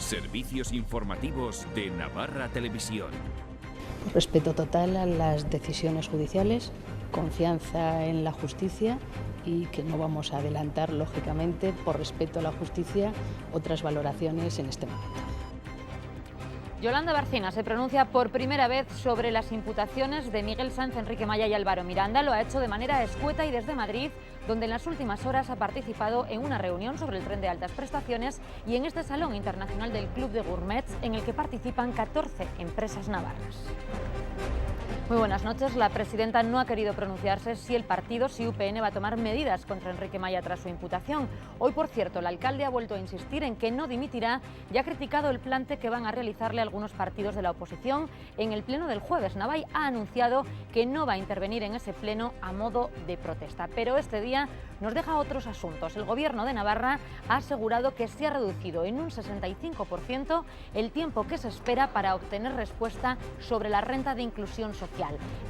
Servicios informativos de Navarra Televisión. Respeto total a las decisiones judiciales, confianza en la justicia y que no vamos a adelantar, lógicamente, por respeto a la justicia, otras valoraciones en este momento. Yolanda Barcina se pronuncia por primera vez sobre las imputaciones de Miguel Sanz, Enrique Maya y Álvaro Miranda. Lo ha hecho de manera escueta y desde Madrid, donde en las últimas horas ha participado en una reunión sobre el tren de altas prestaciones y en este Salón Internacional del Club de Gourmets, en el que participan 14 empresas navarras. Muy buenas noches. La presidenta no ha querido pronunciarse si el partido, si UPN, va a tomar medidas contra Enrique Maya tras su imputación. Hoy, por cierto, el alcalde ha vuelto a insistir en que no dimitirá y ha criticado el plante que van a realizarle algunos partidos de la oposición en el pleno del jueves. Navai ha anunciado que no va a intervenir en ese pleno a modo de protesta. Pero este día nos deja otros asuntos. El Gobierno de Navarra ha asegurado que se ha reducido en un 65% el tiempo que se espera para obtener respuesta sobre la renta de inclusión social.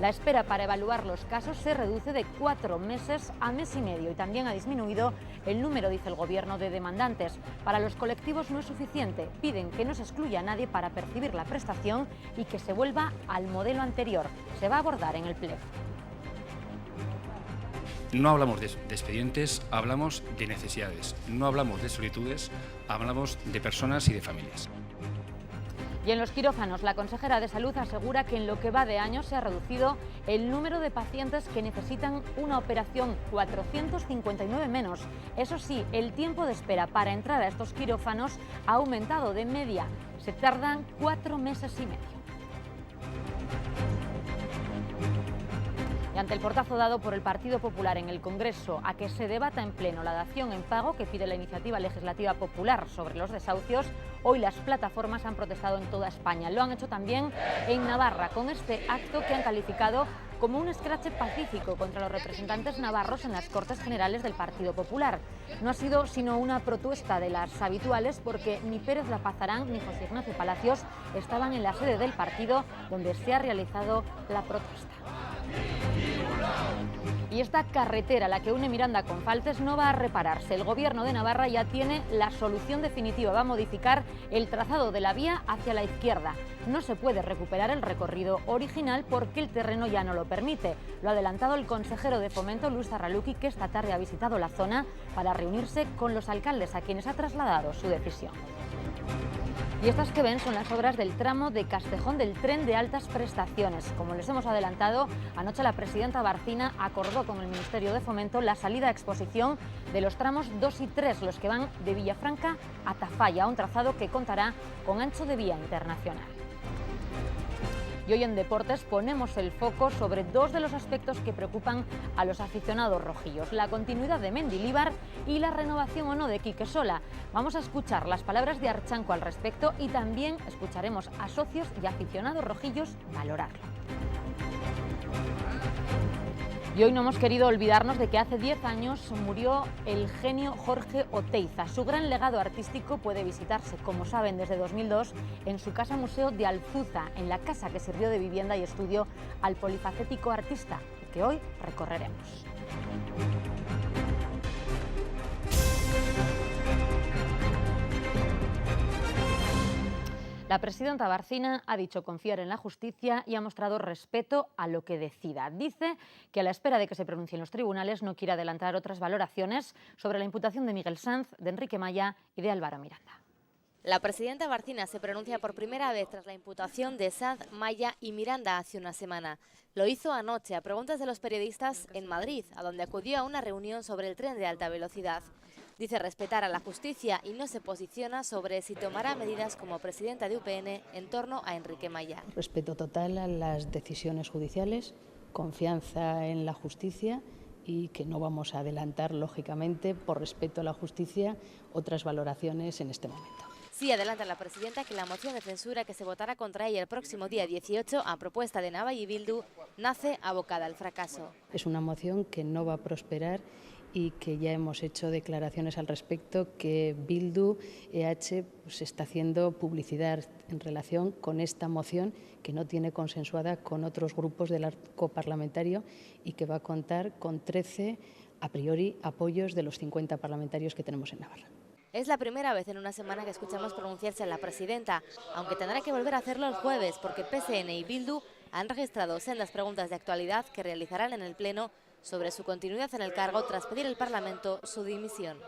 La espera para evaluar los casos se reduce de 4 meses a mes y medio y también ha disminuido el número, dice el Gobierno, de demandantes. Para los colectivos no es suficiente. Piden que no se excluya a nadie para percibir la prestación y que se vuelva al modelo anterior. Se va a abordar en el Pleno. No hablamos de expedientes, hablamos de necesidades. No hablamos de solicitudes, hablamos de personas y de familias. Y en los quirófanos, la consejera de Salud asegura que en lo que va de año se ha reducido el número de pacientes que necesitan una operación, 459 menos. Eso sí, el tiempo de espera para entrar a estos quirófanos ha aumentado de media. Se tardan 4 meses y medio. Y ante el portazo dado por el Partido Popular en el Congreso a que se debata en pleno la dación en pago que pide la iniciativa legislativa popular sobre los desahucios, hoy las plataformas han protestado en toda España. Lo han hecho también en Navarra, con este acto que han calificado como un escrache pacífico contra los representantes navarros en las Cortes Generales del Partido Popular. No ha sido sino una protesta de las habituales, porque ni Pérez Lapazarán ni José Ignacio Palacios estaban en la sede del partido donde se ha realizado la protesta. Y esta carretera, la que une Miranda con Falces, no va a repararse. El Gobierno de Navarra ya tiene la solución definitiva. Va a modificar el trazado de la vía hacia la izquierda. No se puede recuperar el recorrido original porque el terreno ya no lo permite. Lo ha adelantado el consejero de Fomento, Luis Zarraluki, que esta tarde ha visitado la zona para reunirse con los alcaldes, a quienes ha trasladado su decisión. Y estas que ven son las obras del tramo de Castejón del tren de altas prestaciones. Como les hemos adelantado, anoche la presidenta Barcina acordó con el Ministerio de Fomento la salida a exposición de los tramos 2 y 3, los que van de Villafranca a Tafalla, un trazado que contará con ancho de vía internacional. Y hoy en Deportes ponemos el foco sobre dos de los aspectos que preocupan a los aficionados rojillos: la continuidad de Mendilibar y la renovación o no de Quique Sola. Vamos a escuchar las palabras de Archanco al respecto y también escucharemos a socios y aficionados rojillos valorarlo. Y hoy no hemos querido olvidarnos de que hace 10 años murió el genio Jorge Oteiza. Su gran legado artístico puede visitarse, como saben, desde 2002 en su casa museo de Alzuza, en la casa que sirvió de vivienda y estudio al polifacético artista, y que hoy recorreremos. La presidenta Barcina ha dicho confiar en la justicia y ha mostrado respeto a lo que decida. Dice que a la espera de que se pronuncien los tribunales no quiere adelantar otras valoraciones sobre la imputación de Miguel Sanz, de Enrique Maya y de Álvaro Miranda. La presidenta Barcina se pronuncia por primera vez tras la imputación de Sanz, Maya y Miranda hace una semana. Lo hizo anoche a preguntas de los periodistas en Madrid, a donde acudió a una reunión sobre el tren de alta velocidad. Dice respetar a la justicia y no se posiciona sobre si tomará medidas como presidenta de UPN en torno a Enrique Maya. Respeto total a las decisiones judiciales, confianza en la justicia y que no vamos a adelantar, lógicamente, por respeto a la justicia, otras valoraciones en este momento. Sí adelanta la presidenta que la moción de censura que se votará contra ella el próximo día 18, a propuesta de Navai y Bildu, nace abocada al fracaso. Es una moción que no va a prosperar y que ya hemos hecho declaraciones al respecto, que Bildu EH está haciendo publicidad en relación con esta moción que no tiene consensuada con otros grupos del arco parlamentario y que va a contar con 13 a priori apoyos de los 50 parlamentarios que tenemos en Navarra. Es la primera vez en una semana que escuchamos pronunciarse a la presidenta, aunque tendrá que volver a hacerlo el jueves porque PSN y Bildu han registrado sendas preguntas de actualidad que realizarán en el Pleno sobre su continuidad en el cargo tras pedir al Parlamento su dimisión.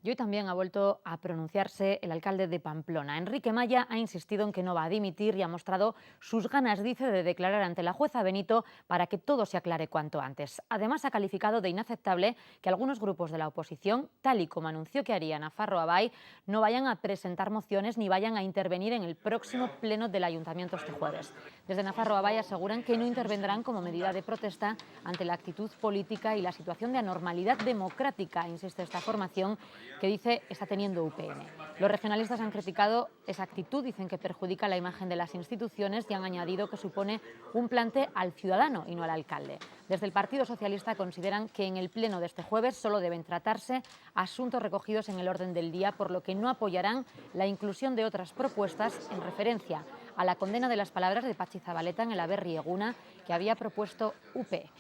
Y hoy también ha vuelto a pronunciarse el alcalde de Pamplona. Enrique Maya ha insistido en que no va a dimitir y ha mostrado sus ganas, dice, de declarar ante la jueza Benito para que todo se aclare cuanto antes. Además, ha calificado de inaceptable que algunos grupos de la oposición, tal y como anunció que haría Nafarroa Bai, no vayan a presentar mociones ni vayan a intervenir en el próximo pleno del Ayuntamiento este jueves. Desde Nafarroa Bai aseguran que no intervendrán como medida de protesta ante la actitud política y la situación de anormalidad democrática, insiste esta formación, que dice está teniendo UPN. Los regionalistas han criticado esa actitud, dicen que perjudica la imagen de las instituciones y han añadido que supone un plante al ciudadano y no al alcalde. Desde el Partido Socialista consideran que en el pleno de este jueves solo deben tratarse asuntos recogidos en el orden del día, por lo que no apoyarán la inclusión de otras propuestas en referencia a la condena de las palabras de Patxi Zabaleta en el Aberri Eguna que había propuesto UPN.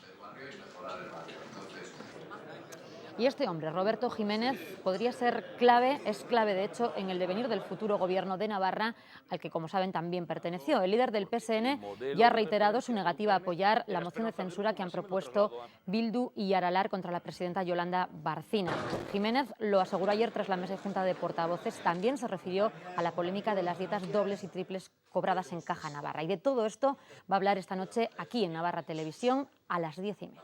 Y este hombre, Roberto Jiménez, podría ser clave, es clave de hecho, en el devenir del futuro gobierno de Navarra, al que, como saben, también perteneció. El líder del PSN ya ha reiterado su negativa a apoyar la moción de censura que han propuesto Bildu y Aralar contra la presidenta Yolanda Barcina. Jiménez lo aseguró ayer tras la mesa de junta de portavoces. También se refirió a la polémica de las dietas dobles y triples cobradas en Caja Navarra. Y de todo esto va a hablar esta noche aquí en Navarra Televisión a las 10:30.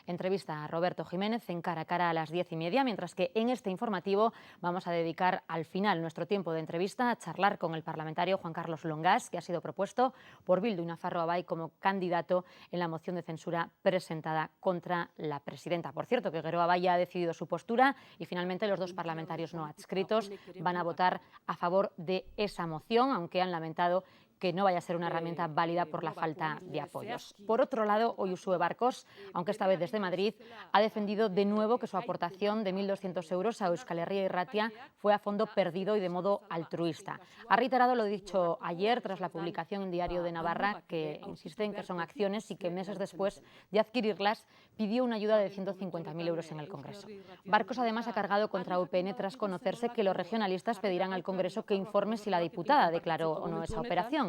Entrevista a Roberto Jiménez en Cara a Cara a las 10:30, mientras que en este informativo vamos a dedicar al final nuestro tiempo de entrevista a charlar con el parlamentario Juan Carlos Longas, que ha sido propuesto por Bildu y Nafarroa Bai como candidato en la moción de censura presentada contra la presidenta. Por cierto, que Geroa Bai ya ha decidido su postura y finalmente los dos parlamentarios no adscritos van a votar a favor de esa moción, aunque han lamentado que no vaya a ser una herramienta válida por la falta de apoyos. Por otro lado, hoy Uxue Barkos, aunque esta vez desde Madrid, ha defendido de nuevo que su aportación de 1.200 euros a Euskal Herria y Ratia fue a fondo perdido y de modo altruista. Ha reiterado lo dicho ayer tras la publicación en Diario de Navarra, que insiste en que son acciones y que meses después de adquirirlas pidió una ayuda de 150.000 euros en el Congreso. Barkos además ha cargado contra UPN tras conocerse que los regionalistas pedirán al Congreso que informe si la diputada declaró o no esa operación.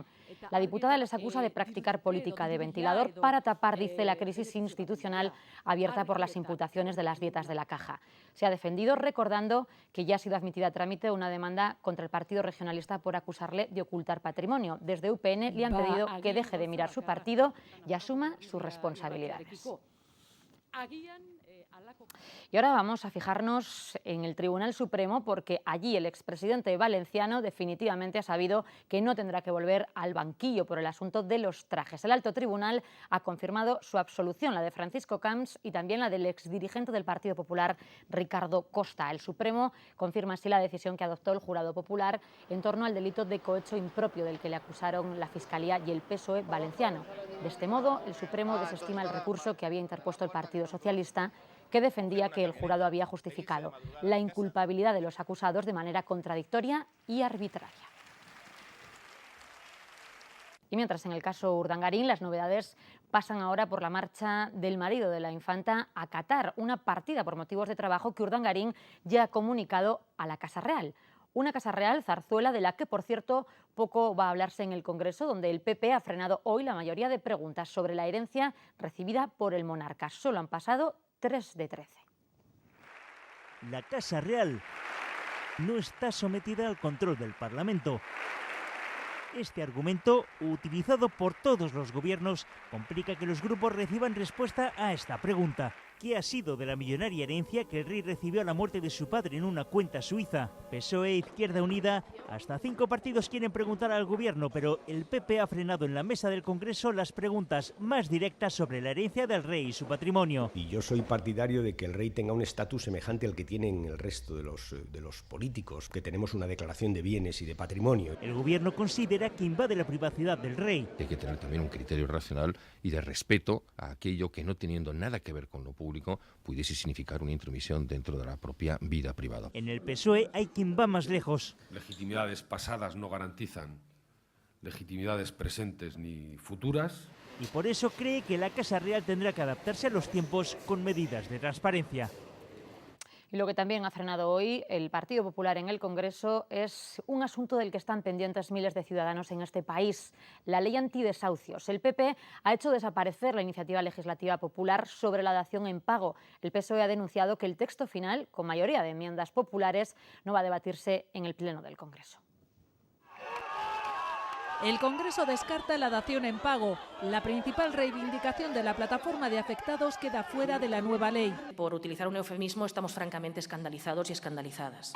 La diputada les acusa de practicar política de ventilador para tapar, dice, la crisis institucional abierta por las imputaciones de las dietas de la Caja. Se ha defendido recordando que ya ha sido admitida a trámite una demanda contra el Partido Regionalista por acusarle de ocultar patrimonio. Desde UPN le han pedido que deje de mirar su partido y asuma sus responsabilidades. Y ahora vamos a fijarnos en el Tribunal Supremo, porque allí el expresidente valenciano definitivamente ha sabido que no tendrá que volver al banquillo por el asunto de los trajes. El alto tribunal ha confirmado su absolución, la de Francisco Camps y también la del exdirigente del Partido Popular, Ricardo Costa. El Supremo confirma así la decisión que adoptó el jurado popular en torno al delito de cohecho impropio del que le acusaron la Fiscalía y el PSOE valenciano. De este modo, el Supremo desestima el recurso que había interpuesto el Partido Socialista, que defendía que el jurado había justificado la inculpabilidad de los acusados de manera contradictoria y arbitraria. Y mientras en el caso Urdangarín las novedades pasan ahora por la marcha del marido de la infanta a Qatar, una partida por motivos de trabajo que Urdangarín ya ha comunicado a la Casa Real. Una Casa Real zarzuela de la que, por cierto, poco va a hablarse en el Congreso, donde el PP ha frenado hoy la mayoría de preguntas sobre la herencia recibida por el monarca. Solo han pasado 3 de 13. La Casa Real no está sometida al control del Parlamento. Este argumento, utilizado por todos los gobiernos, complica que los grupos reciban respuesta a esta pregunta. ¿Qué ha sido de la millonaria herencia que el rey recibió a la muerte de su padre en una cuenta suiza? PSOE, Izquierda Unida, hasta 5 partidos quieren preguntar al gobierno, pero el PP ha frenado en la mesa del Congreso las preguntas más directas sobre la herencia del rey y su patrimonio. Y yo soy partidario de que el rey tenga un estatus semejante al que tienen el resto de los políticos, que tenemos una declaración de bienes y de patrimonio. El gobierno considera que invade la privacidad del rey. Hay que tener también un criterio racional y de respeto a aquello que, no teniendo nada que ver con lo público, pudiese significar una intromisión dentro de la propia vida privada. En el PSOE hay quien va más lejos. Legitimidades pasadas no garantizan legitimidades presentes ni futuras. Y por eso cree que la Casa Real tendrá que adaptarse a los tiempos con medidas de transparencia. Y lo que también ha frenado hoy el Partido Popular en el Congreso es un asunto del que están pendientes miles de ciudadanos en este país, la ley antidesahucios. El PP ha hecho desaparecer la iniciativa legislativa popular sobre la dación en pago. El PSOE ha denunciado que el texto final, con mayoría de enmiendas populares, no va a debatirse en el Pleno del Congreso. El Congreso descarta la dación en pago. La principal reivindicación de la plataforma de afectados queda fuera de la nueva ley. Por utilizar un eufemismo, estamos francamente escandalizados y escandalizadas.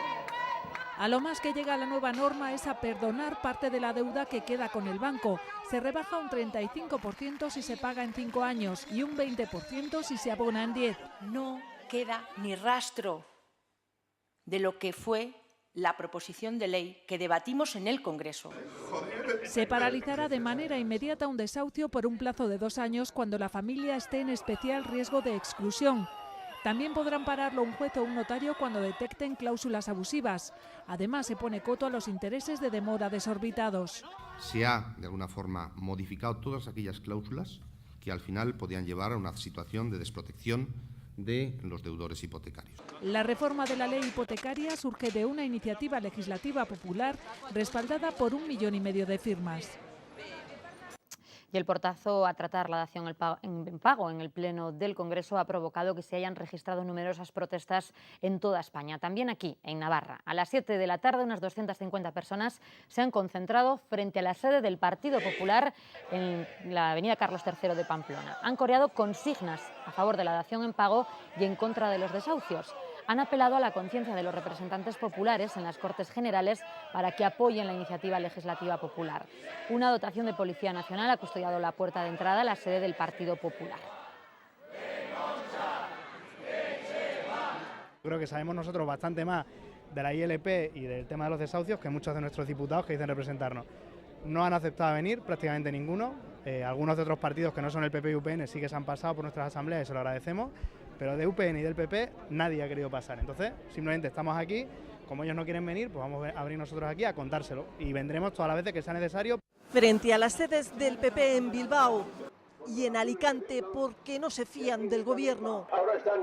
A lo más que llega la nueva norma es a perdonar parte de la deuda que queda con el banco. Se rebaja un 35% si se paga en 5 años y un 20% si se abona en 10. No queda ni rastro de lo que fue la proposición de ley que debatimos en el Congreso. Se paralizará de manera inmediata un desahucio por un plazo de 2 años cuando la familia esté en especial riesgo de exclusión. También podrán pararlo un juez o un notario cuando detecten cláusulas abusivas. Además, se pone coto a los intereses de demora desorbitados. Se ha, de alguna forma, modificado todas aquellas cláusulas que al final podían llevar a una situación de desprotección de los deudores hipotecarios. La reforma de la ley hipotecaria surge de una iniciativa legislativa popular respaldada por 1,5 millones de firmas. Y el portazo a tratar la dación en pago en el Pleno del Congreso ha provocado que se hayan registrado numerosas protestas en toda España, también aquí, en Navarra. A las 7 de la tarde, unas 250 personas se han concentrado frente a la sede del Partido Popular en la avenida Carlos III de Pamplona. Han coreado consignas a favor de la dación en pago y en contra de los desahucios. Han apelado a la conciencia de los representantes populares en las Cortes Generales para que apoyen la iniciativa legislativa popular. Una dotación de Policía Nacional ha custodiado la puerta de entrada a la sede del Partido Popular. Creo que sabemos nosotros bastante más de la ILP y del tema de los desahucios que muchos de nuestros diputados que dicen representarnos. No han aceptado venir, prácticamente ninguno. Algunos de otros partidos que no son el PP y UPN sí que se han pasado por nuestras asambleas y se lo agradecemos. Pero de UPN y del PP nadie ha querido pasar. Entonces, simplemente estamos aquí, como ellos no quieren venir, pues vamos a abrir nosotros aquí a contárselo. Y vendremos todas las veces que sea necesario. Frente a las sedes del PP en Bilbao y en Alicante, porque no se fían del gobierno. Ahora están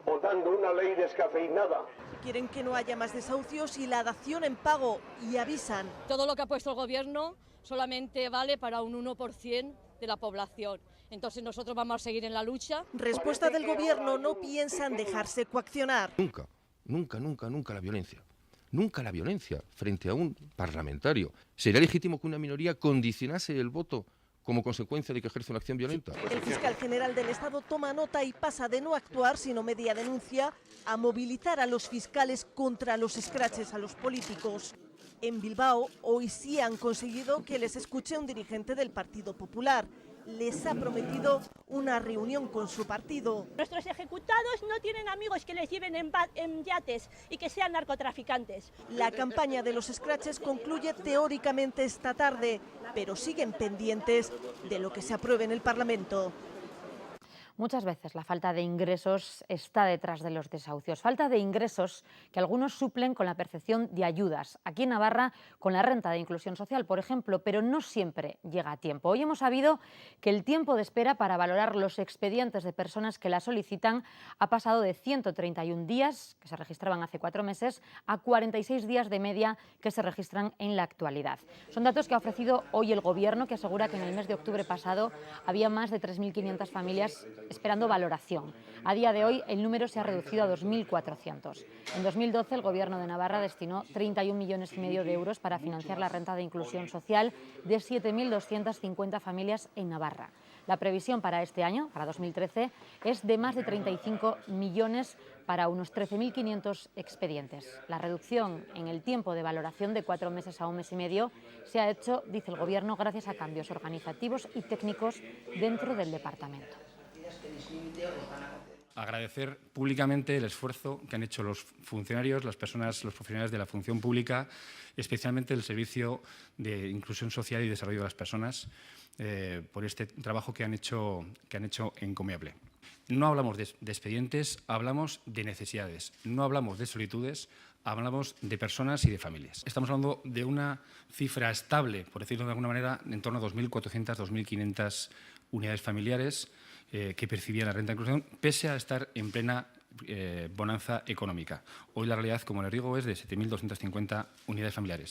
votando una ley descafeinada. Quieren que no haya más desahucios y la dación en pago, y avisan. Todo lo que ha puesto el gobierno solamente vale para un 1% de la población. Entonces nosotros vamos a seguir en la lucha. Respuesta del gobierno: no piensan dejarse coaccionar. Nunca la violencia. Nunca la violencia frente a un parlamentario. ¿Sería legítimo que una minoría condicionase el voto como consecuencia de que ejerce una acción violenta? El fiscal general del Estado toma nota y pasa de no actuar sino media denuncia a movilizar a los fiscales contra los escraches a los políticos. En Bilbao hoy sí han conseguido que les escuche un dirigente del Partido Popular. Les ha prometido una reunión con su partido. Nuestros ejecutados no tienen amigos que les lleven en yates y que sean narcotraficantes. La campaña de los scratches concluye teóricamente esta tarde, pero siguen pendientes de lo que se apruebe en el Parlamento. Muchas veces la falta de ingresos está detrás de los desahucios. Falta de ingresos que algunos suplen con la percepción de ayudas. Aquí en Navarra con la renta de inclusión social, por ejemplo, pero no siempre llega a tiempo. Hoy hemos sabido que el tiempo de espera para valorar los expedientes de personas que la solicitan ha pasado de 131 días, que se registraban hace 4 meses, a 46 días de media que se registran en la actualidad. Son datos que ha ofrecido hoy el Gobierno, que asegura que en el mes de octubre pasado había más de 3.500 familias esperando valoración. A día de hoy el número se ha reducido a 2.400. En 2012 el Gobierno de Navarra destinó 31,5 millones de euros para financiar la renta de inclusión social de 7.250 familias en Navarra. La previsión para este año, para 2013, es de más de 35 millones para unos 13.500 expedientes. La reducción en el tiempo de valoración de 4 meses a 1 mes y medio se ha hecho, dice el Gobierno, gracias a cambios organizativos y técnicos dentro del departamento. Agradecer públicamente el esfuerzo que han hecho los funcionarios, las personas, los profesionales de la función pública, especialmente el Servicio de Inclusión Social y Desarrollo de las Personas, por este trabajo que han hecho encomiable. No hablamos de expedientes, hablamos de necesidades. No hablamos de solicitudes, hablamos de personas y de familias. Estamos hablando de una cifra estable, por decirlo de alguna manera, en torno a 2.400, 2.500 unidades familiares que percibían la renta de inclusión, pese a estar en plena bonanza económica. Hoy la realidad, como les digo, es de 7.250 unidades familiares.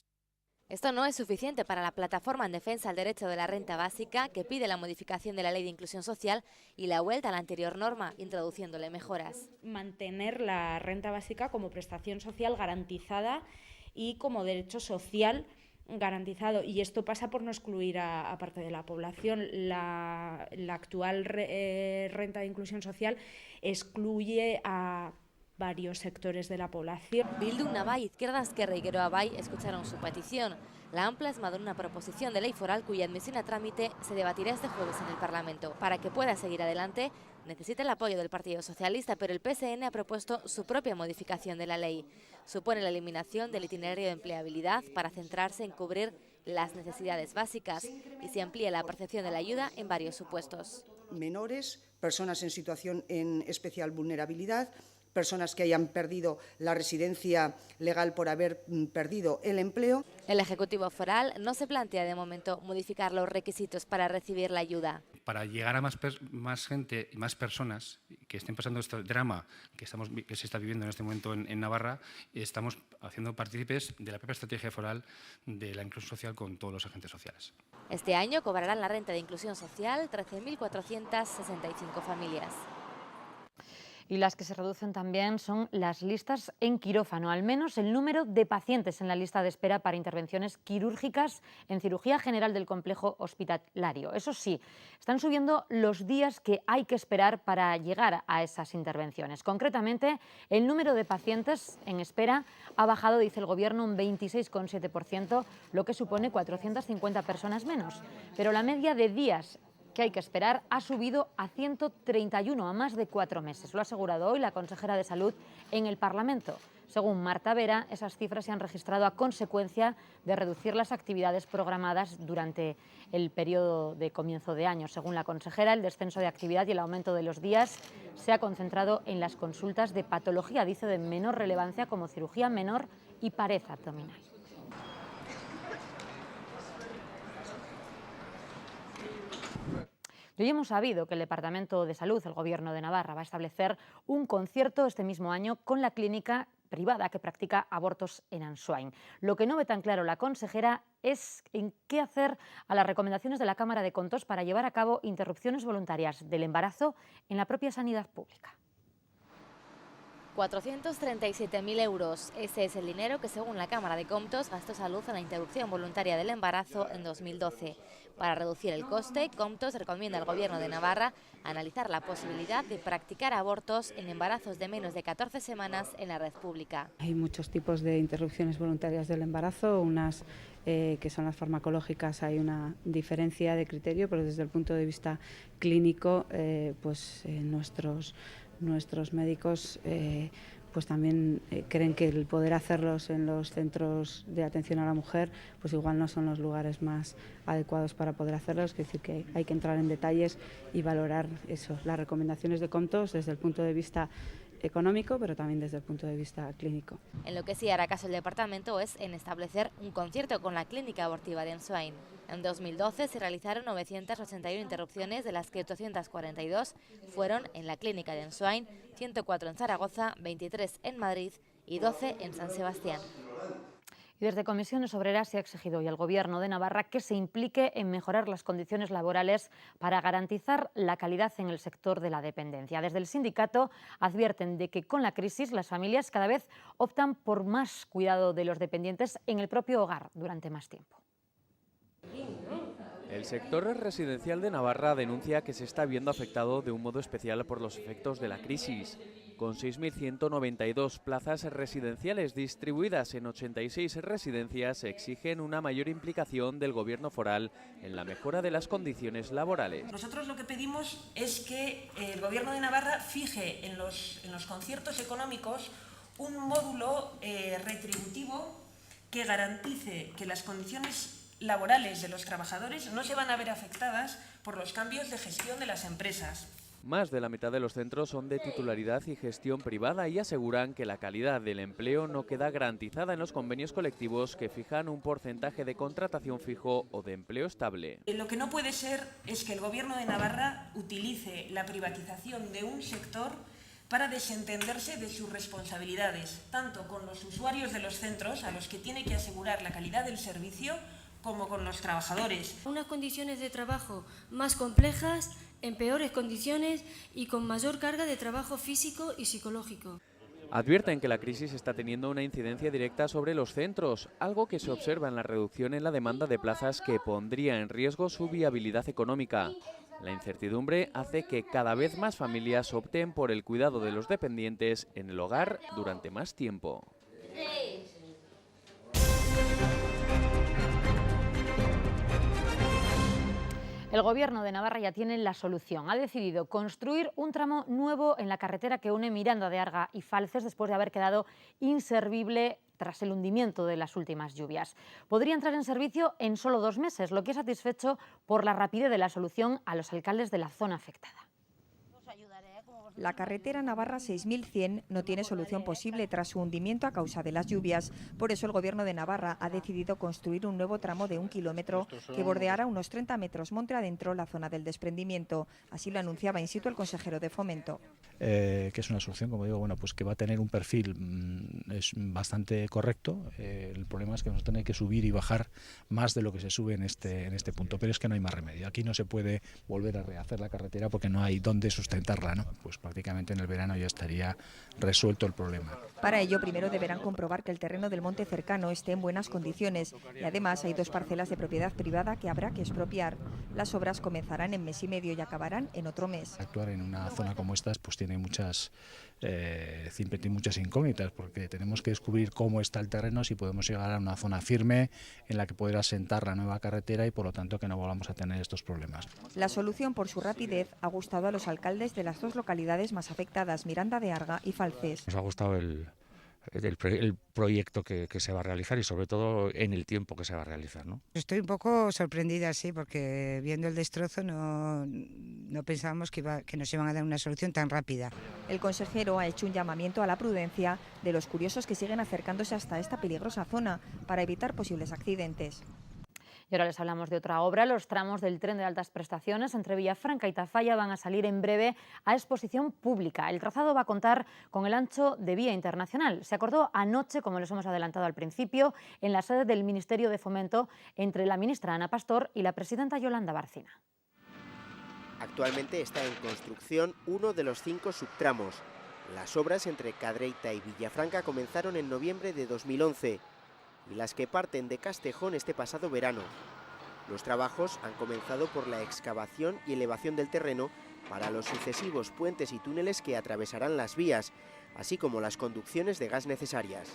Esto no es suficiente para la plataforma en defensa del derecho de la renta básica, que pide la modificación de la Ley de Inclusión Social y la vuelta a la anterior norma, introduciéndole mejoras. Mantener la renta básica como prestación social garantizada y como derecho social garantizado, y esto pasa por no excluir a parte de la población. La actual renta de inclusión social excluye a varios sectores de la población. Bildu, Navai, Izquierda Esquerra y Geroa Bai escucharon su petición. La han plasmado en una proposición de ley foral cuya admisión a trámite se debatirá este jueves en el Parlamento. Para que pueda seguir adelante, necesita el apoyo del Partido Socialista, pero el PSN ha propuesto su propia modificación de la ley. Supone la eliminación del itinerario de empleabilidad para centrarse en cubrir las necesidades básicas y se amplía la percepción de la ayuda en varios supuestos. Menores, personas en situación en especial vulnerabilidad, personas que hayan perdido la residencia legal por haber perdido el empleo. El Ejecutivo Foral no se plantea de momento modificar los requisitos para recibir la ayuda. Para llegar a más gente y más personas que estén pasando este drama que se está viviendo en este momento en Navarra, estamos haciendo partícipes de la propia estrategia foral de la inclusión social con todos los agentes sociales. Este año cobrarán la renta de inclusión social 13.465 familias. Y las que se reducen también son las listas en quirófano, al menos el número de pacientes en la lista de espera para intervenciones quirúrgicas en cirugía general del complejo hospitalario. Eso sí, están subiendo los días que hay que esperar para llegar a esas intervenciones. Concretamente, el número de pacientes en espera ha bajado, dice el Gobierno, un 26,7%, lo que supone 450 personas menos. Pero la media de días que hay que esperar ha subido a 131, a más de 4 meses. Lo ha asegurado hoy la consejera de Salud en el Parlamento. Según Marta Vera, esas cifras se han registrado a consecuencia de reducir las actividades programadas durante el periodo de comienzo de año. Según la consejera, el descenso de actividad y el aumento de los días se ha concentrado en las consultas de patología, dice, de menor relevancia, como cirugía menor y pared abdominal. Y hoy hemos sabido que el Departamento de Salud, el Gobierno de Navarra, va a establecer un concierto este mismo año con la clínica privada que practica abortos en Ansoain. Lo que no ve tan claro la consejera es en qué hacer a las recomendaciones de la Cámara de Contos para llevar a cabo interrupciones voluntarias del embarazo en la propia sanidad pública. 437.000 euros. Ese es el dinero que, según la Cámara de Comptos, gastó Salud en la interrupción voluntaria del embarazo en 2012. Para reducir el coste, Comptos recomienda al Gobierno de Navarra analizar la posibilidad de practicar abortos en embarazos de menos de 14 semanas en la red pública. Hay muchos tipos de interrupciones voluntarias del embarazo, unas que son las farmacológicas, hay una diferencia de criterio, pero desde el punto de vista clínico, nuestros médicos pues también creen que el poder hacerlos en los centros de atención a la mujer pues igual no son los lugares más adecuados para poder hacerlos, es decir, que hay que entrar en detalles y valorar eso, las recomendaciones de Comptos desde el punto de vista económico, pero también desde el punto de vista clínico. En lo que sí hará caso el departamento es en establecer un concierto con la clínica abortiva de Ansoain. En 2012 se realizaron 981 interrupciones, de las que 842 fueron en la clínica de Ansoain, 104 en Zaragoza, 23 en Madrid y 12 en San Sebastián. Y desde Comisiones Obreras se ha exigido hoy al Gobierno de Navarra que se implique en mejorar las condiciones laborales para garantizar la calidad en el sector de la dependencia. Desde el sindicato advierten de que con la crisis las familias cada vez optan por más cuidado de los dependientes en el propio hogar durante más tiempo. El sector residencial de Navarra denuncia que se está viendo afectado de un modo especial por los efectos de la crisis. Con 6.192 plazas residenciales distribuidas en 86 residencias, exigen una mayor implicación del Gobierno foral en la mejora de las condiciones laborales. Nosotros lo que pedimos es que el Gobierno de Navarra fije en los conciertos económicos un módulo retributivo que garantice que las condiciones laborales de los trabajadores no se van a ver afectadas por los cambios de gestión de las empresas. Más de la mitad de los centros son de titularidad y gestión privada y aseguran que la calidad del empleo no queda garantizada en los convenios colectivos que fijan un porcentaje de contratación fijo o de empleo estable. Lo que no puede ser es que el Gobierno de Navarra utilice la privatización de un sector para desentenderse de sus responsabilidades, tanto con los usuarios de los centros, a los que tiene que asegurar la calidad del servicio, como con los trabajadores. Unas condiciones de trabajo más complejas, en peores condiciones y con mayor carga de trabajo físico y psicológico. Advierten que la crisis está teniendo una incidencia directa sobre los centros, algo que se observa en la reducción en la demanda de plazas que pondría en riesgo su viabilidad económica. La incertidumbre hace que cada vez más familias opten por el cuidado de los dependientes en el hogar durante más tiempo. El Gobierno de Navarra ya tiene la solución. Ha decidido construir un tramo nuevo en la carretera que une Miranda de Arga y Falces después de haber quedado inservible tras el hundimiento de las últimas lluvias. Podría entrar en servicio en solo 2 meses, lo que es satisfecho por la rapidez de la solución a los alcaldes de la zona afectada. La carretera Navarra 6100 no tiene solución posible tras su hundimiento a causa de las lluvias. Por eso el Gobierno de Navarra ha decidido construir un nuevo tramo de 1 kilómetro que bordeará unos 30 metros monte adentro la zona del desprendimiento. Así lo anunciaba in situ el consejero de Fomento. Que es una solución, como digo, bueno, pues que va a tener un perfil es bastante correcto. El problema es que vamos a tener que subir y bajar más de lo que se sube en este punto, pero es que no hay más remedio. Aquí no se puede volver a rehacer la carretera porque no hay dónde sustentarla, ¿no? Pues prácticamente en el verano ya estaría resuelto el problema. Para ello, primero deberán comprobar que el terreno del monte cercano esté en buenas condiciones y además hay 2 parcelas de propiedad privada que habrá que expropiar. Las obras comenzarán en mes y medio y acabarán en otro mes. Actuar en una zona como esta pues tiene muchas incógnitas porque tenemos que descubrir cómo está el terreno, si podemos llegar a una zona firme en la que poder asentar la nueva carretera y por lo tanto que no volvamos a tener estos problemas. La solución, por su rapidez, ha gustado a los alcaldes de las 2 localidades más afectadas, Miranda de Arga y Falces. Nos ha gustado el proyecto que se va a realizar y sobre todo en el tiempo que se va a realizar, ¿no? Estoy un poco sorprendida, sí, porque viendo el destrozo no pensábamos que nos iban a dar una solución tan rápida. El consejero ha hecho un llamamiento a la prudencia de los curiosos que siguen acercándose hasta esta peligrosa zona para evitar posibles accidentes. Y ahora les hablamos de otra obra. Los tramos del tren de altas prestaciones entre Villafranca y Tafalla van a salir en breve a exposición pública. El trazado va a contar con el ancho de vía internacional. Se acordó anoche, como les hemos adelantado al principio, en la sede del Ministerio de Fomento entre la ministra Ana Pastor y la presidenta Yolanda Barcina. Actualmente está en construcción uno de los 5 subtramos. Las obras entre Cadreita y Villafranca comenzaron en noviembre de 2011. Y las que parten de Castejón este pasado verano. Los trabajos han comenzado por la excavación y elevación del terreno para los sucesivos puentes y túneles que atravesarán las vías, así como las conducciones de gas necesarias.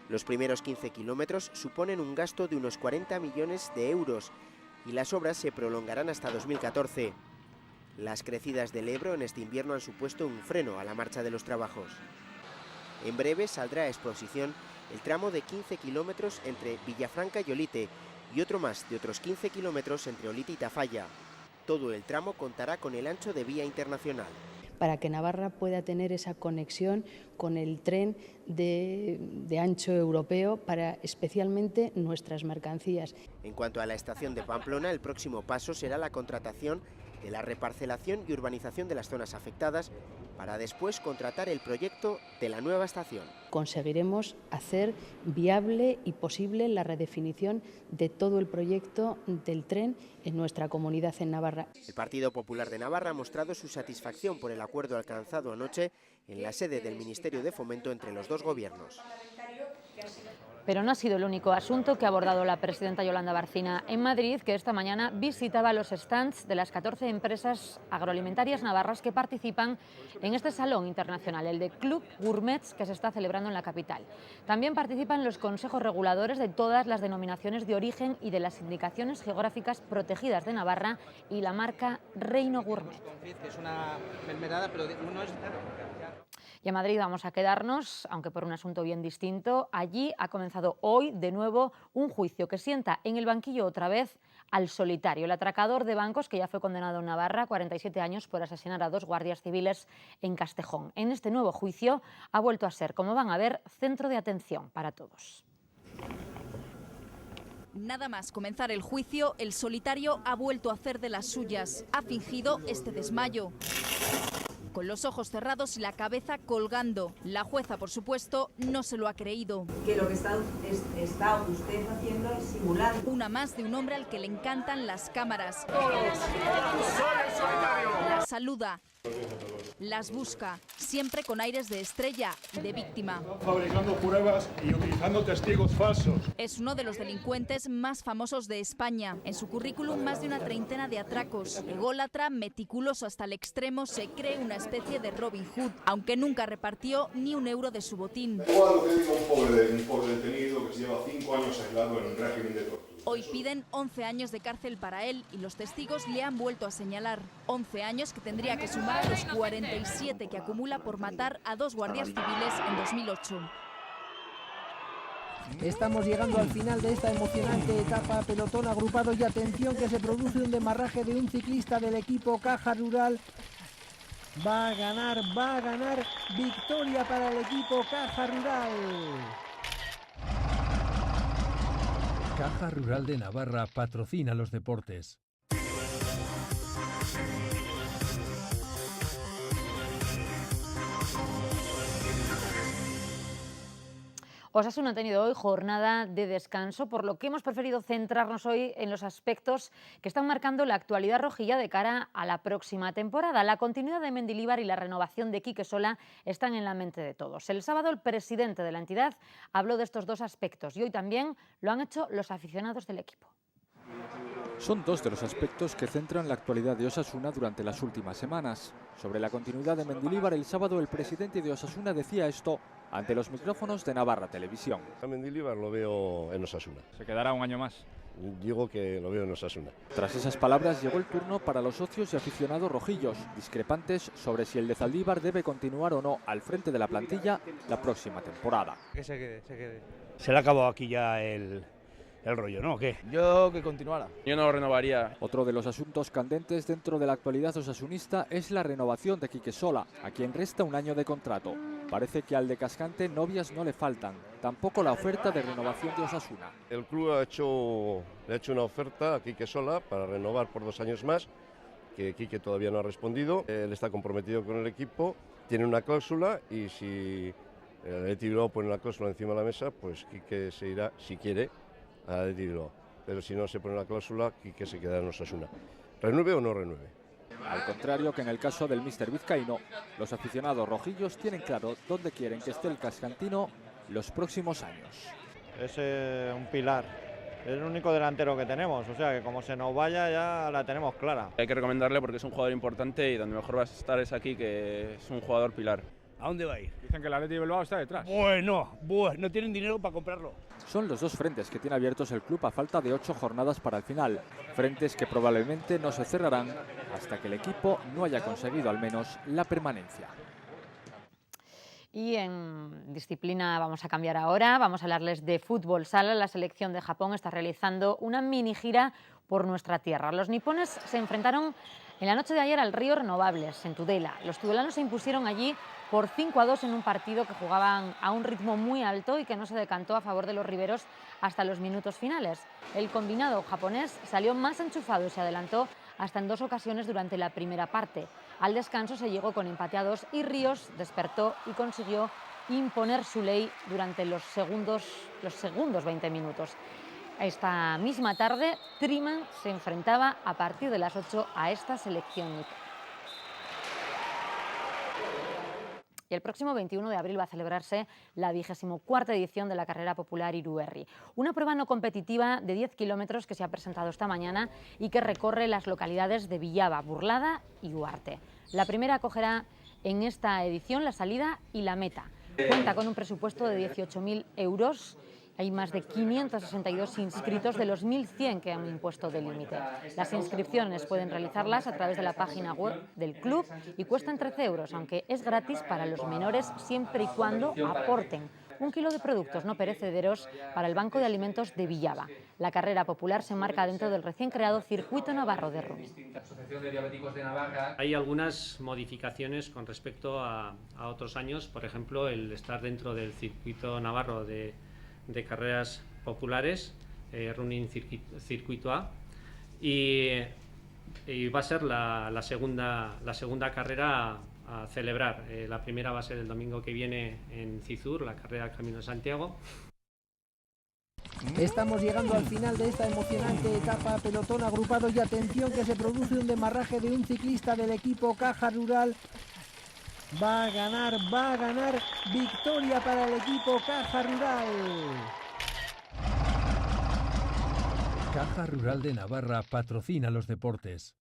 Los primeros 15 kilómetros suponen un gasto de unos 40 millones de euros y las obras se prolongarán hasta 2014. Las crecidas del Ebro en este invierno han supuesto un freno a la marcha de los trabajos. En breve saldrá a exposición el tramo de 15 kilómetros entre Villafranca y Olite y otro más de otros 15 kilómetros entre Olite y Tafalla. Todo el tramo contará con el ancho de vía internacional. Para que Navarra pueda tener esa conexión con el tren de ancho europeo para especialmente nuestras mercancías. En cuanto a la estación de Pamplona, el próximo paso será la contratación de la reparcelación y urbanización de las zonas afectadas para después contratar el proyecto de la nueva estación. Conseguiremos hacer viable y posible la redefinición de todo el proyecto del tren en nuestra comunidad en Navarra. El Partido Popular de Navarra ha mostrado su satisfacción por el acuerdo alcanzado anoche en la sede del Ministerio de Fomento entre los 2 gobiernos. Pero no ha sido el único asunto que ha abordado la presidenta Yolanda Barcina en Madrid, que esta mañana visitaba los stands de las 14 empresas agroalimentarias navarras que participan en este salón internacional, el de Club Gourmets, que se está celebrando en la capital. También participan los consejos reguladores de todas las denominaciones de origen y de las indicaciones geográficas protegidas de Navarra y la marca Reino Gourmet. Es una mermelada, pero no es... Y a Madrid vamos a quedarnos, aunque por un asunto bien distinto. Allí ha comenzado hoy de nuevo un juicio que sienta en el banquillo otra vez al solitario, el atracador de bancos que ya fue condenado en Navarra a 47 años por asesinar a 2 guardias civiles en Castejón. En este nuevo juicio ha vuelto a ser, como van a ver, centro de atención para todos. Nada más comenzar el juicio, el solitario ha vuelto a hacer de las suyas. Ha fingido este desmayo. con los ojos cerrados y la cabeza colgando. La jueza, por supuesto, no se lo ha creído. Que lo que está usted haciendo es simular. Una más de un hombre al que le encantan las cámaras. Las saluda, las busca, siempre con aires de estrella, de víctima. Fabricando pruebas y utilizando testigos falsos. Es uno de los delincuentes más famosos de España. En su currículum más de una treintena de atracos. Ególatra, meticuloso hasta el extremo, se cree una especie de Robin Hood, aunque nunca repartió ni un euro de su botín. O lo que diga un pobre detenido que se lleva 5 años aislado en un régimen de tortura. Hoy piden 11 años de cárcel para él y los testigos le han vuelto a señalar. 11 años que tendría que sumar a los 47 que acumula por matar a 2 guardias civiles en 2008. Estamos llegando al final de esta emocionante etapa, pelotón agrupado y atención que se produce un demarraje de un ciclista del equipo Caja Rural. Va a ganar, victoria para el equipo Caja Rural. Caja Rural de Navarra patrocina los deportes. Osasuna ha tenido hoy jornada de descanso, por lo que hemos preferido centrarnos hoy en los aspectos que están marcando la actualidad rojilla de cara a la próxima temporada. La continuidad de Mendilibar y la renovación de Quique Sola están en la mente de todos. El sábado el presidente de la entidad habló de estos dos aspectos y hoy también lo han hecho los aficionados del equipo. Son dos de los aspectos que centran la actualidad de Osasuna durante las últimas semanas. Sobre la continuidad de Mendilibar, el sábado el presidente de Osasuna decía esto ante los micrófonos de Navarra Televisión. A Mendilibar lo veo en Osasuna. ¿Se quedará un año más? Digo que lo veo en Osasuna. Tras esas palabras llegó el turno para los socios y aficionados rojillos, discrepantes sobre si el de Zaldívar debe continuar o no al frente de la plantilla la próxima temporada. Que se quede. Se le ha acabado aquí ya el rollo, ¿no? ¿O qué? Yo que continuara. Yo no lo renovaría. Otro de los asuntos candentes dentro de la actualidad osasunista es la renovación de Quique Sola, a quien resta un año de contrato. Parece que al de Cascante novias no le faltan, tampoco la oferta de renovación de Osasuna. El club le ha hecho una oferta a Quique Sola para renovar por 2 años más, que Quique todavía no ha respondido. Él está comprometido con el equipo, tiene una cláusula y si el Athletic Bilbao pone la cláusula encima de la mesa, pues Quique se irá, si quiere, al Athletic Bilbao. Pero si no se pone la cláusula, Quique se queda en Osasuna. ¿Renueve o no renueve? Al contrario que en el caso del míster vizcaíno, los aficionados rojillos tienen claro dónde quieren que esté el cascantino los próximos años. Es un pilar, es el único delantero que tenemos, o sea que como se nos vaya ya la tenemos clara. Hay que recomendarle porque es un jugador importante y donde mejor va a estar es aquí, que es un jugador pilar. ¿A dónde va a ir? Dicen que el Athletic Bilbao está detrás. Bueno, no tienen dinero para comprarlo. Son los dos frentes que tiene abiertos el club a falta de 8 jornadas para el final. Frentes que probablemente no se cerrarán hasta que el equipo no haya conseguido al menos la permanencia. Y en disciplina vamos a cambiar ahora, vamos a hablarles de fútbol sala. La selección de Japón está realizando una mini gira por nuestra tierra. Los nipones se enfrentaron en la noche de ayer al Río Renovables, en Tudela. Los tudelanos se impusieron allí por 5-2 en un partido que jugaban a un ritmo muy alto y que no se decantó a favor de los riberos hasta los minutos finales. El combinado japonés salió más enchufado y se adelantó hasta en 2 ocasiones durante la primera parte. Al descanso se llegó con empate a 2 y Ríos despertó y consiguió imponer su ley durante los segundos 20 minutos. Esta misma tarde, Triman se enfrentaba a partir de las 8 a esta selección nipona. Y el próximo 21 de abril va a celebrarse la 24ª edición de la carrera popular Iruerri, una prueba no competitiva de 10 kilómetros que se ha presentado esta mañana y que recorre las localidades de Villaba, Burlada y Uarte. La primera acogerá en esta edición la salida y la meta. Cuenta con un presupuesto de 18.000 euros. Hay más de 562 inscritos de los 1.100 que han impuesto de límite. Las inscripciones pueden realizarlas a través de la página web del club y cuestan 13 euros, aunque es gratis para los menores siempre y cuando aporten 1 kilo de productos no perecederos para el Banco de Alimentos de Villaba. La carrera popular se enmarca dentro del recién creado Circuito Navarro de Running. Hay algunas modificaciones con respecto a otros años, por ejemplo, el estar dentro del Circuito Navarro de carreras populares, Running Circuito A, y va a ser la segunda carrera a celebrar. La primera va a ser el domingo que viene en Cizur, la carrera Camino de Santiago. Estamos llegando al final de esta emocionante etapa pelotón agrupado y atención que se produce un demarraje de un ciclista del equipo Caja Rural. Va a ganar, victoria para el equipo Caja Rural. Caja Rural de Navarra patrocina los deportes.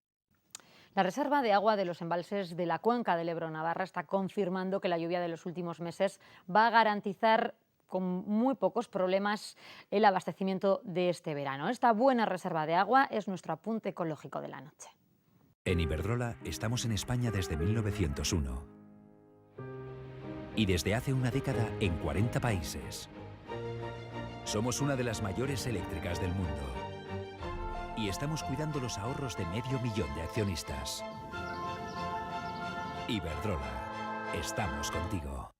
La reserva de agua de los embalses de la cuenca del Ebro Navarra está confirmando que la lluvia de los últimos meses va a garantizar con muy pocos problemas el abastecimiento de este verano. Esta buena reserva de agua es nuestro apunte ecológico de la noche. En Iberdrola estamos en España desde 1901 y desde hace una década en 40 países. Somos una de las mayores eléctricas del mundo y estamos cuidando los ahorros de 500.000 de accionistas. Iberdrola, estamos contigo.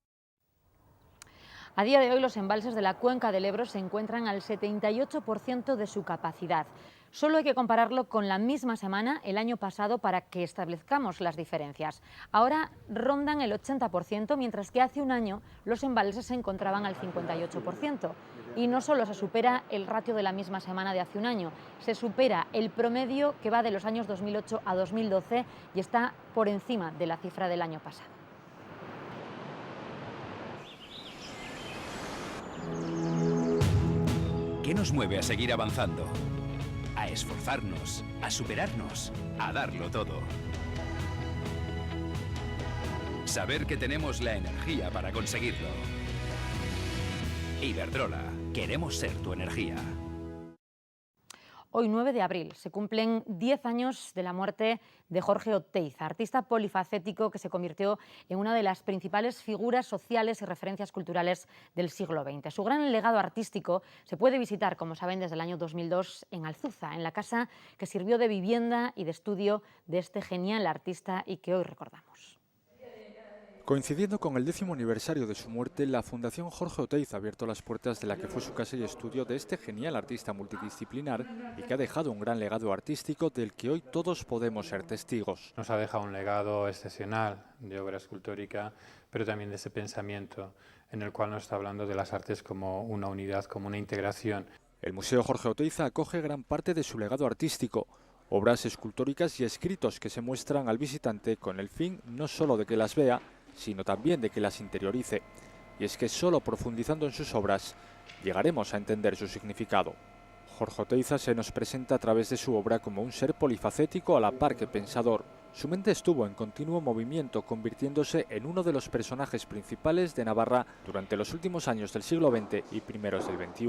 A día de hoy los embalses de la cuenca del Ebro se encuentran al 78% de su capacidad. Solo hay que compararlo con la misma semana el año pasado para que establezcamos las diferencias. Ahora rondan el 80%, mientras que hace un año los embalses se encontraban al 58%. Y no solo se supera el ratio de la misma semana de hace un año, se supera el promedio que va de los años 2008 a 2012 y está por encima de la cifra del año pasado. ¿Qué nos mueve a seguir avanzando? A esforzarnos, a superarnos, a darlo todo. Saber que tenemos la energía para conseguirlo. Iberdrola, queremos ser tu energía. Hoy, 9 de abril, se cumplen 10 años de la muerte de Jorge Oteiza, artista polifacético que se convirtió en una de las principales figuras sociales y referencias culturales del siglo XX. Su gran legado artístico se puede visitar, como saben, desde el año 2002 en Alzuza, en la casa que sirvió de vivienda y de estudio de este genial artista y que hoy recordamos. Coincidiendo con el 10º aniversario de su muerte, la Fundación Jorge Oteiza ha abierto las puertas de la que fue su casa y estudio de este genial artista multidisciplinar y que ha dejado un gran legado artístico del que hoy todos podemos ser testigos. Nos ha dejado un legado excepcional de obra escultórica, pero también de ese pensamiento en el cual nos está hablando de las artes como una unidad, como una integración. El Museo Jorge Oteiza acoge gran parte de su legado artístico, obras escultóricas y escritos que se muestran al visitante con el fin no solo de que las vea, sino también de que las interiorice. Y es que solo profundizando en sus obras llegaremos a entender su significado. Jorge Oteiza se nos presenta a través de su obra como un ser polifacético a la par que pensador. Su mente estuvo en continuo movimiento, convirtiéndose en uno de los personajes principales de Navarra durante los últimos años del siglo XX y primeros del XXI.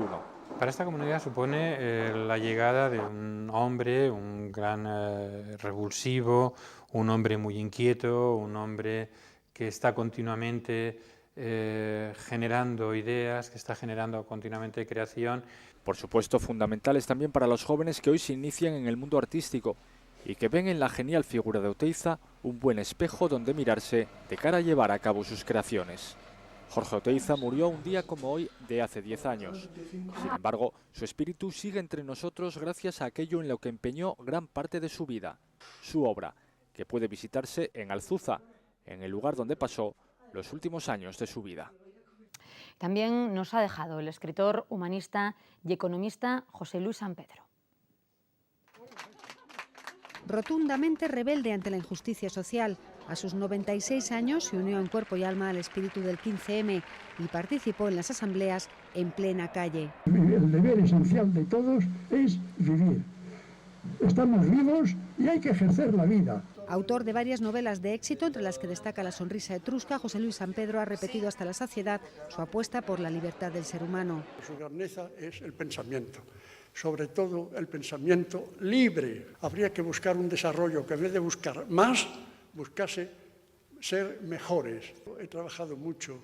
Para esta comunidad supone la llegada de un hombre, un gran revulsivo, un hombre muy inquieto, un hombre que está continuamente generando ideas, que está generando continuamente creación. Por supuesto, fundamentales también para los jóvenes que hoy se inician en el mundo artístico y que ven en la genial figura de Oteiza un buen espejo donde mirarse de cara a llevar a cabo sus creaciones. Jorge Oteiza murió un día como hoy de hace 10 años. Sin embargo, su espíritu sigue entre nosotros gracias a aquello en lo que empeñó gran parte de su vida, su obra, que puede visitarse en Alzuza, en el lugar donde pasó los últimos años de su vida. También nos ha dejado el escritor, humanista y economista José Luis San Pedro. Rotundamente rebelde ante la injusticia social, a sus 96 años se unió en cuerpo y alma al espíritu del 15M y participó en las asambleas en plena calle. El deber esencial de todos es vivir. Estamos vivos y hay que ejercer la vida. Autor de varias novelas de éxito, entre las que destaca La sonrisa etrusca, José Luis San Pedro ha repetido hasta la saciedad su apuesta por la libertad del ser humano. Su grandeza es el pensamiento, sobre todo el pensamiento libre. Habría que buscar un desarrollo que en vez de buscar más, buscase ser mejores. He trabajado mucho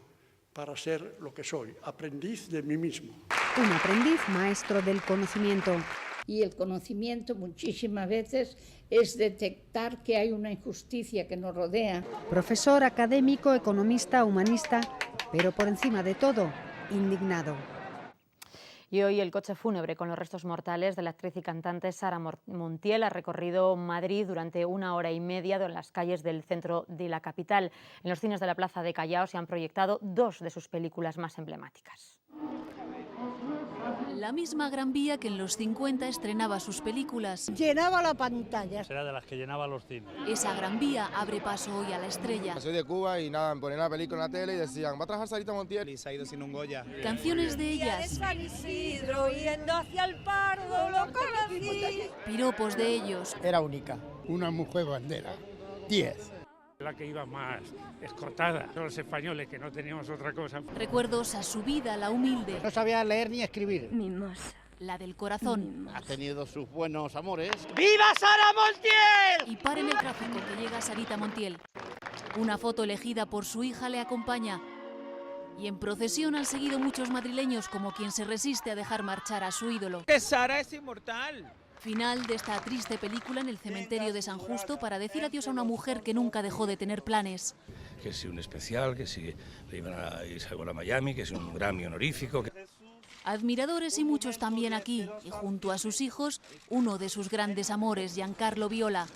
para ser lo que soy, aprendiz de mí mismo. Un aprendiz maestro del conocimiento. Y el conocimiento muchísimas veces es detectar que hay una injusticia que nos rodea. Profesor, académico, economista, humanista, pero por encima de todo, indignado. Y hoy el coche fúnebre con los restos mortales de la actriz y cantante Sara Montiel ha recorrido Madrid durante 1 hora y media en las calles del centro de la capital. En los cines de la Plaza de Callao se han proyectado 2 de sus películas más emblemáticas. La misma Gran Vía que en los 50 estrenaba sus películas. Llenaba la pantalla. Era de las que llenaba los cines. Esa Gran Vía abre paso hoy a la estrella. Soy de Cuba y nada, me ponían la película en la tele y decían, ¿va a trabajar Sarita Montiel? Y se ha ido sin un Goya. Canciones de ellas. De San Isidro, yendo hacia el Pardo, lo conocí. Piropos de ellos. Era única, una mujer bandera. 10. La que iba más escotada, los españoles que no teníamos otra cosa. Recuerdos a su vida, la humilde. No sabía leer ni escribir. Mimosa. La del corazón. Ha tenido sus buenos amores. ¡Viva Sara Montiel! Y paren el tráfico que llega Sarita Montiel. Una foto elegida por su hija le acompaña. Y en procesión han seguido muchos madrileños como quien se resiste a dejar marchar a su ídolo. ¡Que Sara es inmortal! Final de esta triste película en el cementerio de San Justo para decir adiós a una mujer que nunca dejó de tener planes. Que si un especial, que si le iban a ir a Miami, que si un Grammy honorífico. Admiradores y muchos también aquí, y junto a sus hijos, uno de sus grandes amores, Giancarlo Viola.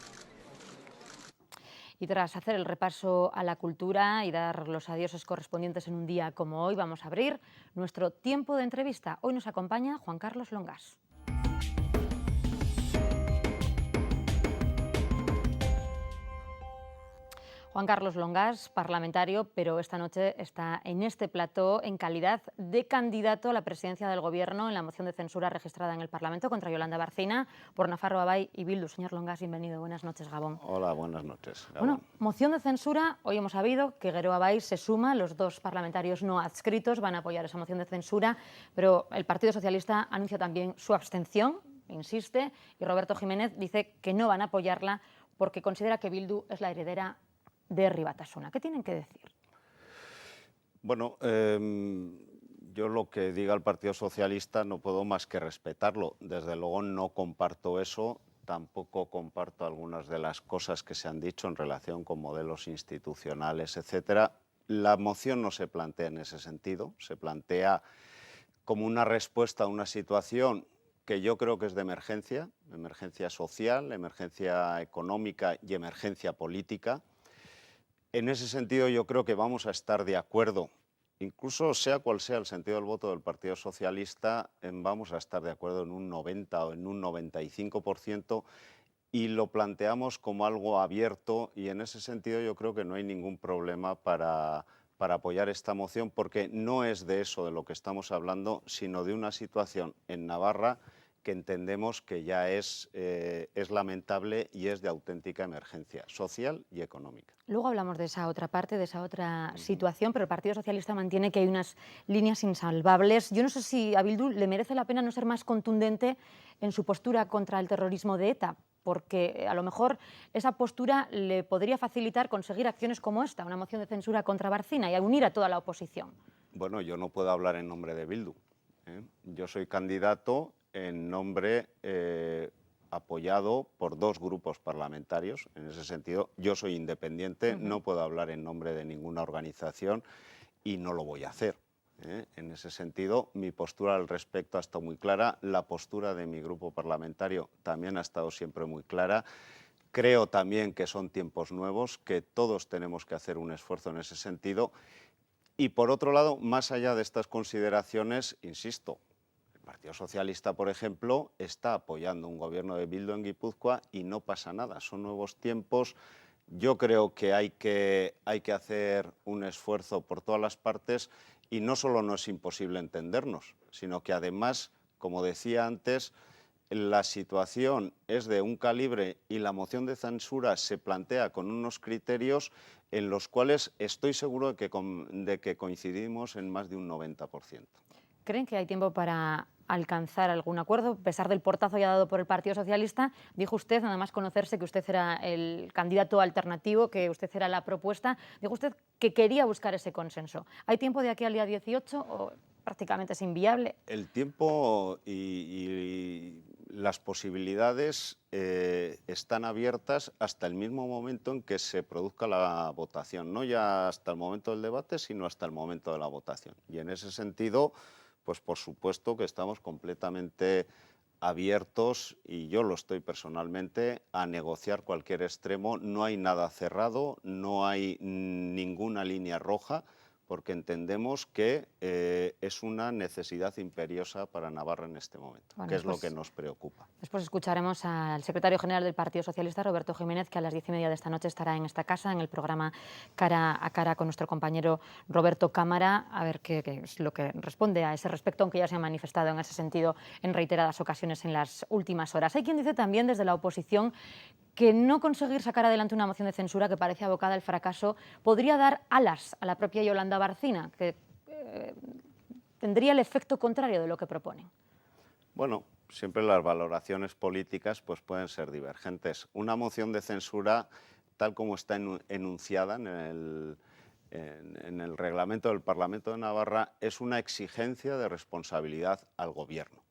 Y tras hacer el repaso a la cultura y dar los adioses correspondientes en un día como hoy, vamos a abrir nuestro tiempo de entrevista. Hoy nos acompaña Juan Carlos Longas. Juan Carlos Longas, parlamentario, pero esta noche está en este plató en calidad de candidato a la presidencia del Gobierno en la moción de censura registrada en el Parlamento contra Yolanda Barcina por Nafarroa Bai y Bildu. Señor Longas, bienvenido. Buenas noches, Gabón. Hola, buenas noches, Gabón. Bueno, moción de censura. Hoy hemos sabido que Geroa Bai se suma. Los 2 parlamentarios no adscritos van a apoyar esa moción de censura, pero el Partido Socialista anuncia también su abstención, insiste, y Roberto Jiménez dice que no van a apoyarla porque considera que Bildu es la heredera de Herri Batasuna. ¿Qué tienen que decir? Bueno, yo lo que diga el Partido Socialista no puedo más que respetarlo. Desde luego no comparto eso, tampoco comparto algunas de las cosas que se han dicho en relación con modelos institucionales, etcétera. La moción no se plantea en ese sentido, se plantea como una respuesta a una situación que yo creo que es de emergencia social, emergencia económica y emergencia política. En ese sentido yo creo que vamos a estar de acuerdo, incluso sea cual sea el sentido del voto del Partido Socialista, vamos a estar de acuerdo en un 90 o en un 95% y lo planteamos como algo abierto y en ese sentido yo creo que no hay ningún problema para apoyar esta moción porque no es de eso de lo que estamos hablando, sino de una situación en Navarra que entendemos que ya es lamentable y es de auténtica emergencia social y económica. Luego hablamos de esa otra parte, de esa otra situación, pero el Partido Socialista mantiene que hay unas líneas insalvables. Yo no sé si a Bildu le merece la pena no ser más contundente en su postura contra el terrorismo de ETA, porque a lo mejor esa postura le podría facilitar conseguir acciones como esta, una moción de censura contra Barcina y a unir a toda la oposición. Bueno, yo no puedo hablar en nombre de Bildu, ¿eh? Yo soy candidato en nombre apoyado por 2 grupos parlamentarios. En ese sentido, yo soy independiente, no puedo hablar en nombre de ninguna organización y no lo voy a hacer. En ese sentido, mi postura al respecto ha estado muy clara, la postura de mi grupo parlamentario también ha estado siempre muy clara. Creo también que son tiempos nuevos, que todos tenemos que hacer un esfuerzo en ese sentido. Y por otro lado, más allá de estas consideraciones, insisto, el Partido Socialista, por ejemplo, está apoyando un gobierno de Bildu en Guipúzcoa y no pasa nada, son nuevos tiempos. Yo creo que hay que hacer un esfuerzo por todas las partes y no solo no es imposible entendernos, sino que además, como decía antes, la situación es de un calibre y la moción de censura se plantea con unos criterios en los cuales estoy seguro de que coincidimos en más de un 90%. ¿Creen que hay tiempo para alcanzar algún acuerdo? A pesar del portazo ya dado por el Partido Socialista, dijo usted, nada más conocerse, que usted era el candidato alternativo, que usted era la propuesta, dijo usted que quería buscar ese consenso. ¿Hay tiempo de aquí al día 18 o prácticamente es inviable? El tiempo y las posibilidades están abiertas hasta el mismo momento en que se produzca la votación, no ya hasta el momento del debate, sino hasta el momento de la votación. Y en ese sentido, pues por supuesto que estamos completamente abiertos, y yo lo estoy personalmente, a negociar cualquier extremo. No hay nada cerrado, no hay ninguna línea roja, porque entendemos que es una necesidad imperiosa para Navarra en este momento, bueno, que es lo que nos preocupa. Después escucharemos al secretario general del Partido Socialista, Roberto Jiménez, que a las 10:30 de esta noche estará en esta casa, en el programa Cara a Cara con nuestro compañero Roberto Cámara, a ver qué es lo que responde a ese respecto, aunque ya se ha manifestado en ese sentido en reiteradas ocasiones en las últimas horas. Hay quien dice también desde la oposición que no conseguir sacar adelante una moción de censura que parece abocada al fracaso podría dar alas a la propia Yolanda Barcina, que tendría el efecto contrario de lo que proponen. Bueno, siempre las valoraciones políticas pues pueden ser divergentes. Una moción de censura, tal como está enunciada en el reglamento del Parlamento de Navarra, es una exigencia de responsabilidad al Gobierno.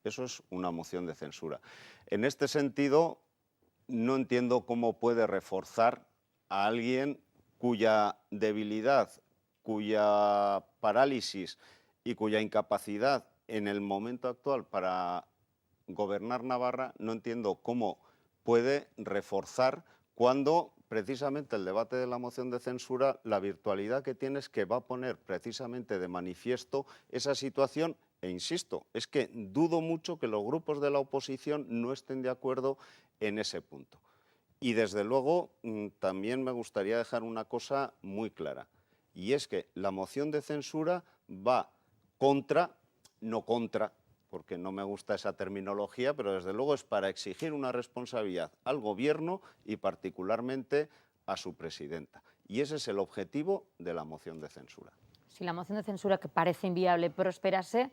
Eso es una moción de censura. En este sentido, no entiendo cómo puede reforzar a alguien cuya debilidad, cuya parálisis y cuya incapacidad en el momento actual para gobernar Navarra, no entiendo cómo puede reforzar cuando precisamente el debate de la moción de censura, la virtualidad que tiene es que va a poner precisamente de manifiesto esa situación. E insisto, es que dudo mucho que los grupos de la oposición no estén de acuerdo en ese punto. Y desde luego también me gustaría dejar una cosa muy clara, y es que la moción de censura va contra, no contra, porque no me gusta esa terminología, pero desde luego es para exigir una responsabilidad al Gobierno y particularmente a su presidenta. Y ese es el objetivo de la moción de censura. Si la moción de censura, que parece inviable, prosperase,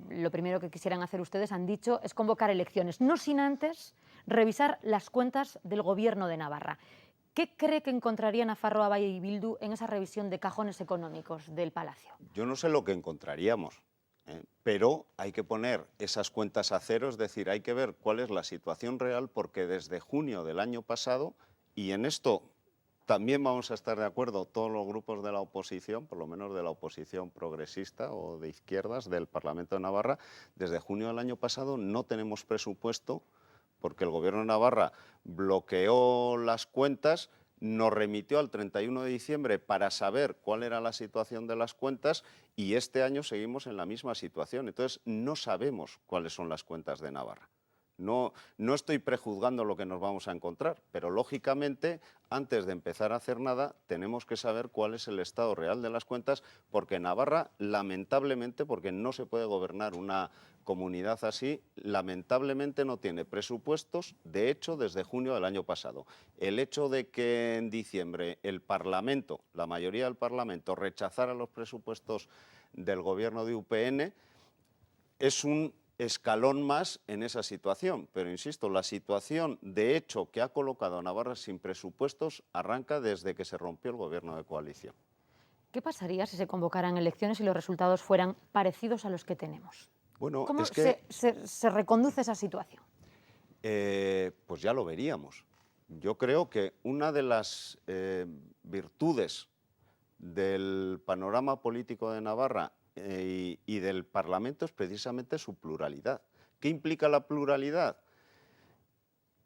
lo primero que quisieran hacer ustedes, han dicho, es convocar elecciones, no sin antes revisar las cuentas del Gobierno de Navarra. ¿Qué cree que encontraría Nafarroa y Bildu en esa revisión de cajones económicos del Palacio? Yo no sé lo que encontraríamos, pero hay que poner esas cuentas a cero, es decir, hay que ver cuál es la situación real, porque desde junio del año pasado, y en esto también vamos a estar de acuerdo todos los grupos de la oposición, por lo menos de la oposición progresista o de izquierdas del Parlamento de Navarra, desde junio del año pasado no tenemos presupuesto porque el Gobierno de Navarra bloqueó las cuentas, nos remitió al 31 de diciembre para saber cuál era la situación de las cuentas y este año seguimos en la misma situación. Entonces no sabemos cuáles son las cuentas de Navarra. No estoy prejuzgando lo que nos vamos a encontrar, pero lógicamente, antes de empezar a hacer nada, tenemos que saber cuál es el estado real de las cuentas, porque Navarra, lamentablemente, porque no se puede gobernar una comunidad así, lamentablemente no tiene presupuestos, de hecho, desde junio del año pasado. El hecho de que en diciembre el Parlamento, la mayoría del Parlamento, rechazara los presupuestos del gobierno de UPN, es un escalón más en esa situación, pero insisto, la situación de hecho que ha colocado a Navarra sin presupuestos arranca desde que se rompió el gobierno de coalición. ¿Qué pasaría si se convocaran elecciones y los resultados fueran parecidos a los que tenemos? Bueno, ¿Cómo es que se reconduce esa situación? Pues ya lo veríamos. Yo creo que una de las virtudes del panorama político de Navarra y del Parlamento es precisamente su pluralidad. ¿Qué implica la pluralidad?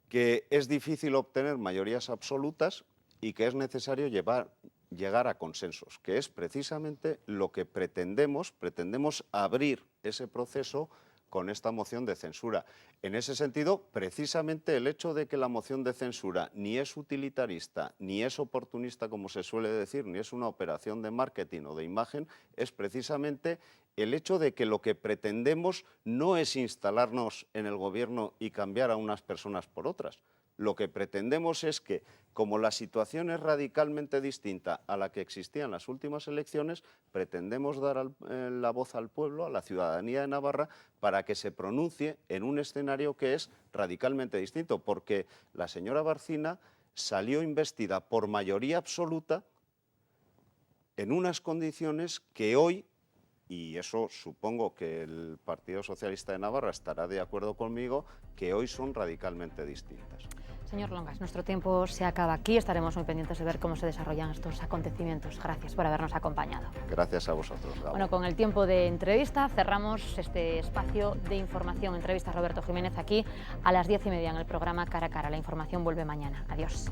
Que es difícil obtener mayorías absolutas y que es necesario llegar a consensos, que es precisamente lo que pretendemos abrir ese proceso con esta moción de censura. En ese sentido, precisamente el hecho de que la moción de censura ni es utilitarista, ni es oportunista, como se suele decir, ni es una operación de marketing o de imagen, es precisamente el hecho de que lo que pretendemos no es instalarnos en el gobierno y cambiar a unas personas por otras. Lo que pretendemos es que, como la situación es radicalmente distinta a la que existía en las últimas elecciones, pretendemos dar la voz al pueblo, a la ciudadanía de Navarra, para que se pronuncie en un escenario que es radicalmente distinto, porque la señora Barcina salió investida por mayoría absoluta en unas condiciones que hoy y eso supongo que el Partido Socialista de Navarra estará de acuerdo conmigo, que hoy son radicalmente distintas. Señor Longas, nuestro tiempo se acaba aquí. Estaremos muy pendientes de ver cómo se desarrollan estos acontecimientos. Gracias por habernos acompañado. Gracias a vosotros, Gabo. Bueno, con el tiempo de entrevista cerramos este espacio de información. Entrevista a Roberto Jiménez aquí a las 10:30 en el programa Cara a Cara. La información vuelve mañana. Adiós.